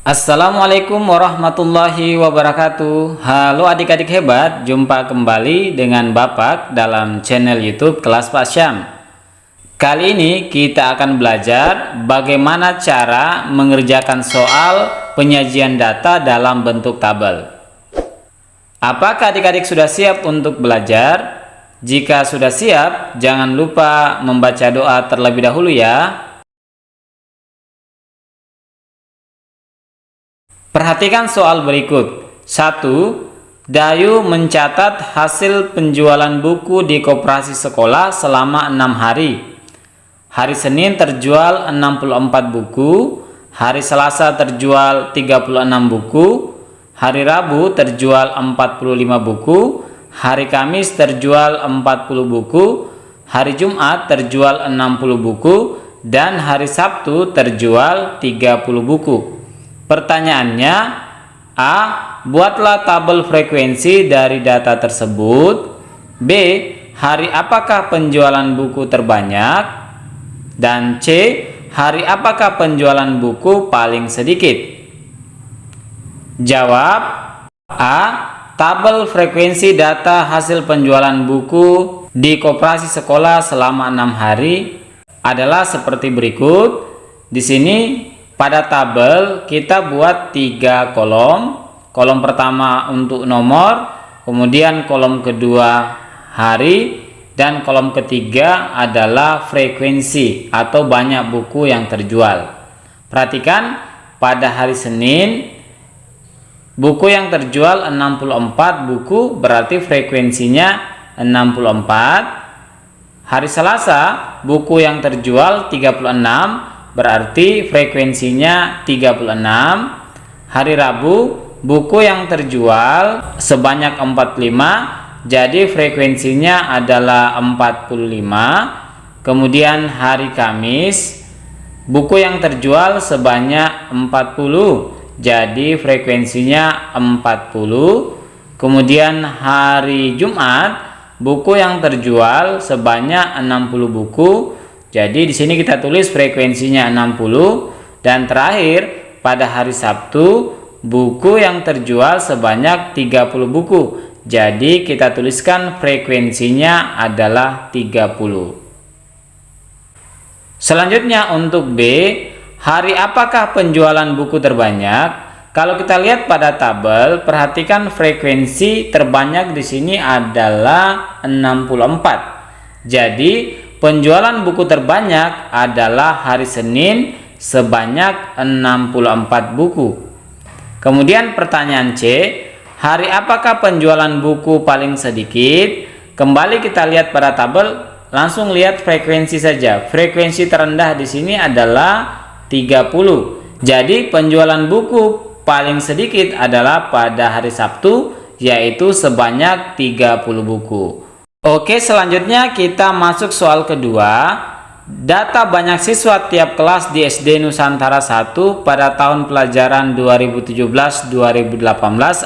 Assalamualaikum warahmatullahi wabarakatuh. Halo adik-adik hebat, jumpa kembali dengan Bapak dalam channel YouTube Kelas Pak Syam. Kali ini kita akan belajar bagaimana cara mengerjakan soal penyajian data dalam bentuk tabel. Apakah adik-adik sudah siap untuk belajar? Jika sudah siap, jangan lupa membaca doa terlebih dahulu ya. Perhatikan soal berikut. 1. Dayu mencatat hasil penjualan buku di koperasi sekolah selama 6 hari. Hari Senin terjual 64 buku, hari Selasa terjual 36 buku, hari Rabu terjual 45 buku, hari Kamis terjual 40 buku, hari Jumat terjual 60 buku, dan hari Sabtu terjual 30 buku. Pertanyaannya, A. Buatlah tabel frekuensi dari data tersebut. B. Hari apakah penjualan buku terbanyak? Dan C. Hari apakah penjualan buku paling sedikit? Jawab. A. Tabel frekuensi data hasil penjualan buku di koperasi sekolah selama 6 hari adalah seperti berikut. Di sini pada tabel kita buat 3 kolom. Kolom pertama untuk nomor, kemudian kolom kedua hari, dan kolom ketiga adalah frekuensi atau banyak buku yang terjual. Perhatikan, pada hari Senin buku yang terjual 64 buku, berarti frekuensinya 64. Hari Selasa buku yang terjual 36, berarti frekuensinya 36. Hari Rabu buku yang terjual sebanyak 45, jadi frekuensinya adalah 45. Kemudian hari Kamis buku yang terjual sebanyak 40, jadi frekuensinya 40. Kemudian hari Jumat buku yang terjual sebanyak 60 buku, jadi di sini kita tulis frekuensinya 60. Dan terakhir pada hari Sabtu buku yang terjual sebanyak 30 buku. Jadi kita tuliskan frekuensinya adalah 30. Selanjutnya untuk B, hari apakah penjualan buku terbanyak? Kalau kita lihat pada tabel, perhatikan frekuensi terbanyak di sini adalah 64. Jadi penjualan buku terbanyak adalah hari Senin sebanyak 64 buku. Kemudian pertanyaan C, hari apakah penjualan buku paling sedikit? Kembali kita lihat pada tabel, langsung lihat frekuensi saja. Frekuensi terendah di sini adalah 30. Jadi penjualan buku paling sedikit adalah pada hari Sabtu, yaitu sebanyak 30 buku. Oke, selanjutnya kita masuk soal kedua. Data banyak siswa tiap kelas di SD Nusantara 1 pada tahun pelajaran 2017-2018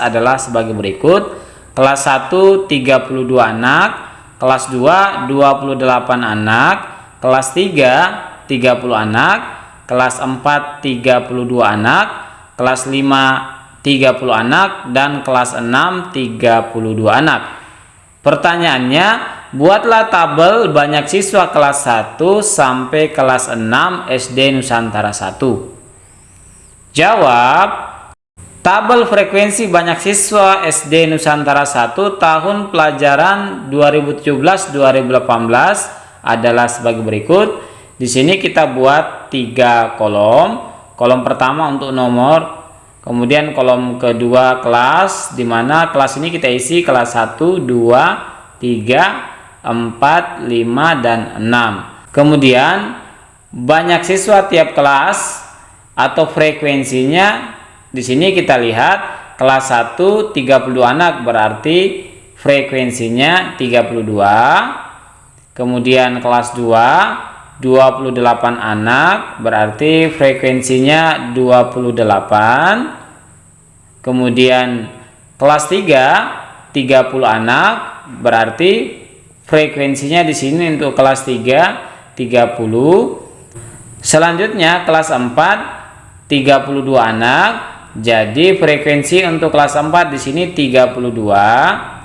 adalah sebagai berikut. Kelas 1 32 anak, kelas 2 28 anak, kelas 3 30 anak, kelas 4 32 anak, kelas 5 30 anak, dan kelas 6 32 anak. Pertanyaannya, buatlah tabel banyak siswa kelas 1 sampai kelas 6 SD Nusantara 1. Jawab. Tabel frekuensi banyak siswa SD Nusantara 1 tahun pelajaran 2017-2018 adalah sebagai berikut. Di sini kita buat 3 kolom. Kolom pertama untuk nomor, kemudian kolom kedua kelas, di mana kelas ini kita isi kelas 1, 2, 3, 4, 5, dan 6. Kemudian banyak siswa tiap kelas atau frekuensinya di sini kita lihat kelas 1 32 anak, berarti frekuensinya 32. Kemudian kelas 2 28 anak, berarti frekuensinya 28. Kemudian kelas 3 30 anak, berarti frekuensinya di sini untuk kelas 3 30. Selanjutnya kelas 4 32 anak. Jadi frekuensi untuk kelas 4 di sini 32.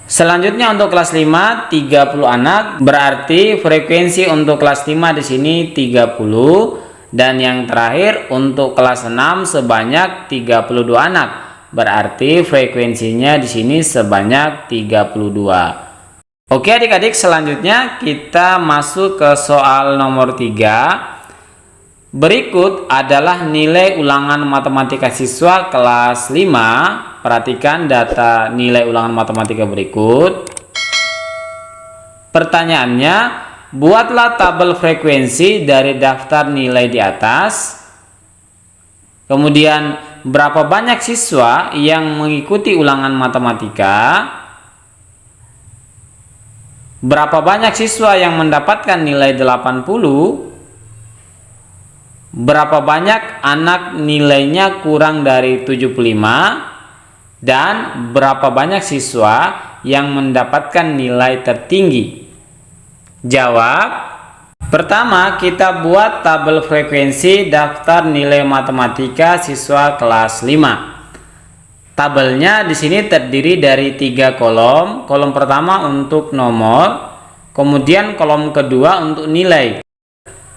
Selanjutnya untuk kelas 5 30 anak, berarti frekuensi untuk kelas 5 di sini 30, dan yang terakhir untuk kelas 6 sebanyak 32 anak, berarti frekuensinya di sini sebanyak 32. Oke adik-adik, selanjutnya kita masuk ke soal nomor 3. Berikut adalah nilai ulangan matematika siswa kelas 5. Perhatikan data nilai ulangan matematika berikut. Pertanyaannya, buatlah tabel frekuensi dari daftar nilai di atas. Kemudian, berapa banyak siswa yang mengikuti ulangan matematika? Berapa banyak siswa yang mendapatkan nilai 80? Berapa banyak anak nilainya kurang dari 75? Dan berapa banyak siswa yang mendapatkan nilai tertinggi? Jawab. Pertama, kita buat tabel frekuensi daftar nilai matematika siswa kelas 5. Tabelnya di sini terdiri dari 3 kolom. Kolom pertama untuk nomor, kemudian kolom kedua untuk nilai.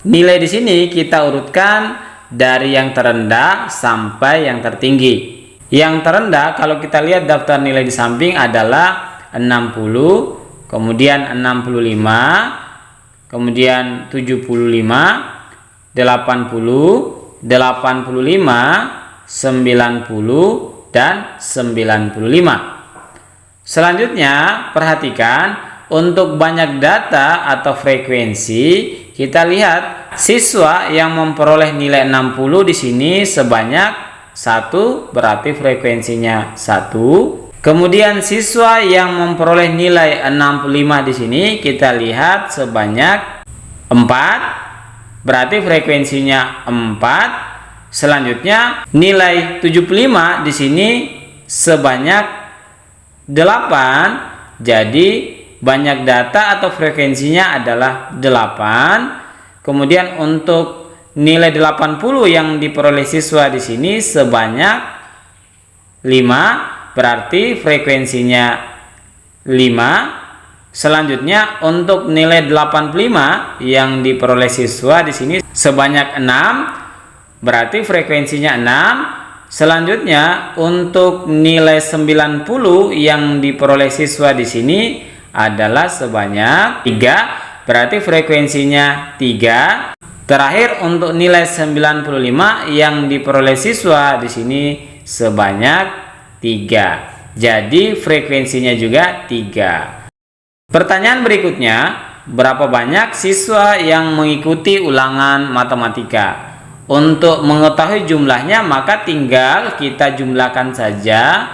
Nilai di sini kita urutkan dari yang terendah sampai yang tertinggi. Yang terendah kalau kita lihat daftar nilai di samping adalah 60, kemudian 65, kemudian 75, 80, 85, 90, dan 95. Selanjutnya perhatikan untuk banyak data atau frekuensi. Kita lihat siswa yang memperoleh nilai 60 di sini sebanyak 1, berarti frekuensinya 1. Kemudian siswa yang memperoleh nilai 65 di sini kita lihat sebanyak 4, berarti frekuensinya 4. Selanjutnya nilai 75 di sini sebanyak 8. Jadi banyak data atau frekuensinya adalah 8. Kemudian untuk nilai 80 yang diperoleh siswa di sini sebanyak 5, berarti frekuensinya 5. Selanjutnya untuk nilai 85 yang diperoleh siswa di sini sebanyak 6, berarti frekuensinya 6. Selanjutnya untuk nilai 90 yang diperoleh siswa di sini adalah sebanyak 3, berarti frekuensinya 3. Terakhir untuk nilai 95 yang diperoleh siswa di sini sebanyak 3. Jadi frekuensinya juga 3. Pertanyaan berikutnya, berapa banyak siswa yang mengikuti ulangan matematika? Untuk mengetahui jumlahnya maka tinggal kita jumlahkan saja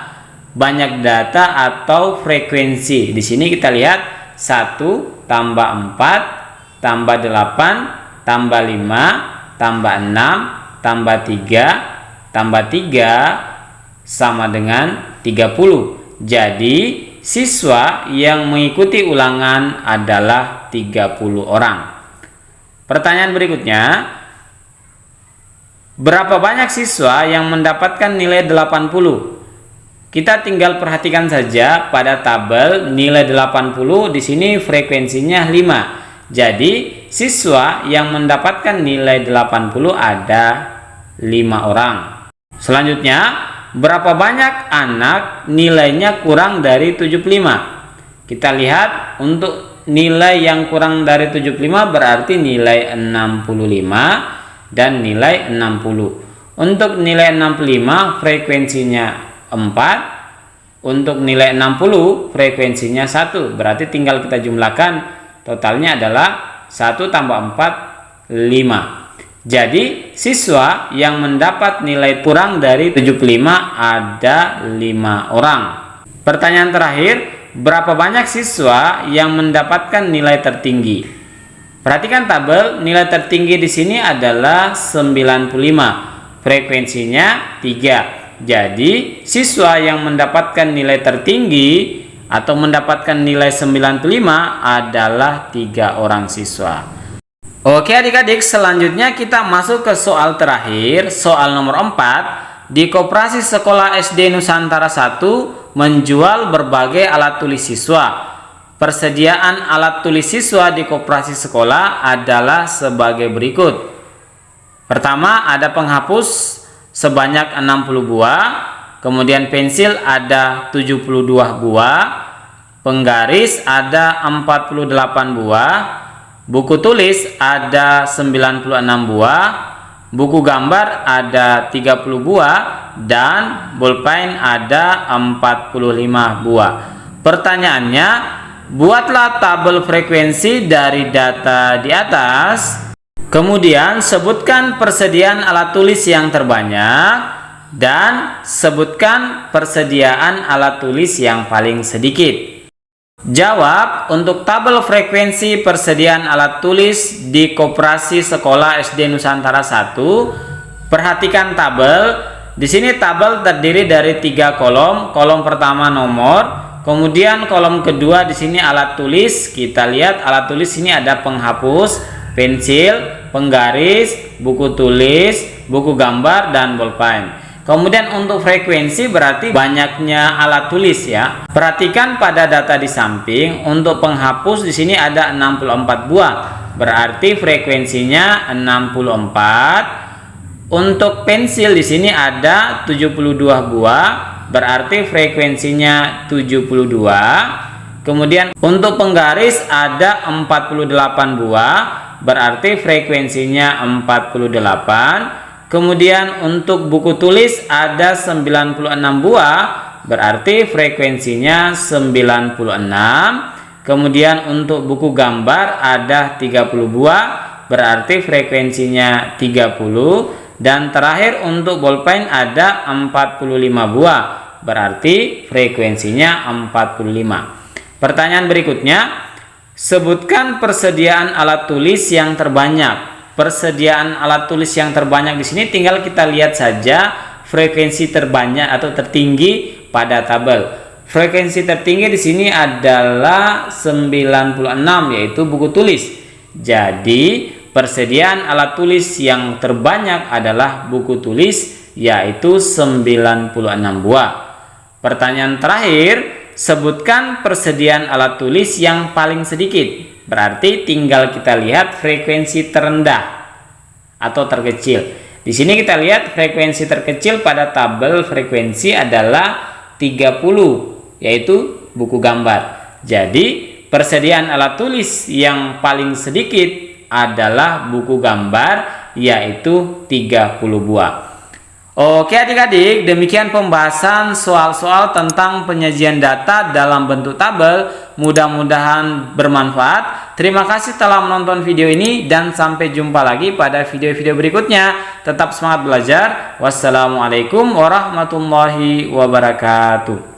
banyak data atau frekuensi. Di sini kita lihat 1 tambah 4 tambah 8 tambah 5 tambah 6 tambah 3 tambah 3 sama dengan 30. Jadi siswa yang mengikuti ulangan adalah 30 orang. Pertanyaan berikutnya, berapa banyak siswa yang mendapatkan nilai 80? Kita tinggal perhatikan saja pada tabel nilai 80 di sini frekuensinya 5. Jadi siswa yang mendapatkan nilai 80 ada 5 orang. Selanjutnya, berapa banyak anak nilainya kurang dari 75? Kita lihat untuk nilai yang kurang dari 75 berarti nilai 65 dan nilai 60. Untuk nilai 65 frekuensinya 4, untuk nilai 60 frekuensinya 1, berarti tinggal kita jumlahkan, totalnya adalah 1 tambah 4, 5. Jadi siswa yang mendapat nilai kurang dari 75 ada 5 orang. Pertanyaan terakhir, berapa banyak siswa yang mendapatkan nilai tertinggi? Perhatikan tabel, nilai tertinggi di sini adalah 95, frekuensinya 3. Jadi siswa yang mendapatkan nilai tertinggi atau mendapatkan nilai 95 adalah 3 orang siswa. Oke adik-adik, selanjutnya kita masuk ke soal terakhir, soal nomor 4. Di Koperasi Sekolah SD Nusantara 1 menjual berbagai alat tulis siswa. Persediaan alat tulis siswa di koperasi sekolah adalah sebagai berikut. Pertama, ada penghapus sebanyak 60 buah, kemudian pensil ada 72 buah, penggaris ada 48 buah, buku tulis ada 96 buah, buku gambar ada 30 buah, dan bolpen ada 45 buah. Pertanyaannya, buatlah tabel frekuensi dari data di atas. Kemudian sebutkan persediaan alat tulis yang terbanyak dan sebutkan persediaan alat tulis yang paling sedikit. Jawab untuk tabel frekuensi persediaan alat tulis di Koperasi Sekolah SD Nusantara 1. Perhatikan tabel. Di sini tabel terdiri dari 3 kolom. Kolom pertama nomor, kemudian kolom kedua di sini alat tulis. Kita lihat alat tulis ini ada penghapus, pensil, penggaris, buku tulis, buku gambar, dan bolpen. Kemudian untuk frekuensi berarti banyaknya alat tulis ya. Perhatikan pada data di samping. Untuk penghapus di sini ada 64 buah. Berarti frekuensinya 64. Untuk pensil di sini ada 72 buah. Berarti frekuensinya 72. Kemudian untuk penggaris ada 48 buah. Berarti frekuensinya 48. Kemudian untuk buku tulis ada 96 buah, berarti frekuensinya 96. Kemudian untuk buku gambar ada 30 buah, berarti frekuensinya 30. Dan terakhir untuk bolpen ada 45 buah, berarti frekuensinya 45. Pertanyaan berikutnya, sebutkan persediaan alat tulis yang terbanyak. Persediaan alat tulis yang terbanyak di sini tinggal kita lihat saja frekuensi terbanyak atau tertinggi pada tabel. Frekuensi tertinggi di sini adalah 96, yaitu buku tulis. Jadi persediaan alat tulis yang terbanyak adalah buku tulis, yaitu 96 buah. Pertanyaan terakhir, sebutkan persediaan alat tulis yang paling sedikit. Berarti tinggal kita lihat frekuensi terendah atau terkecil. Di sini kita lihat frekuensi terkecil pada tabel frekuensi adalah 30, yaitu buku gambar. Jadi persediaan alat tulis yang paling sedikit adalah buku gambar, yaitu 30 buah. Oke adik-adik, demikian pembahasan soal-soal tentang penyajian data dalam bentuk tabel. Mudah-mudahan bermanfaat. Terima kasih telah menonton video ini dan sampai jumpa lagi pada video-video berikutnya. Tetap semangat belajar. Wassalamualaikum warahmatullahi wabarakatuh.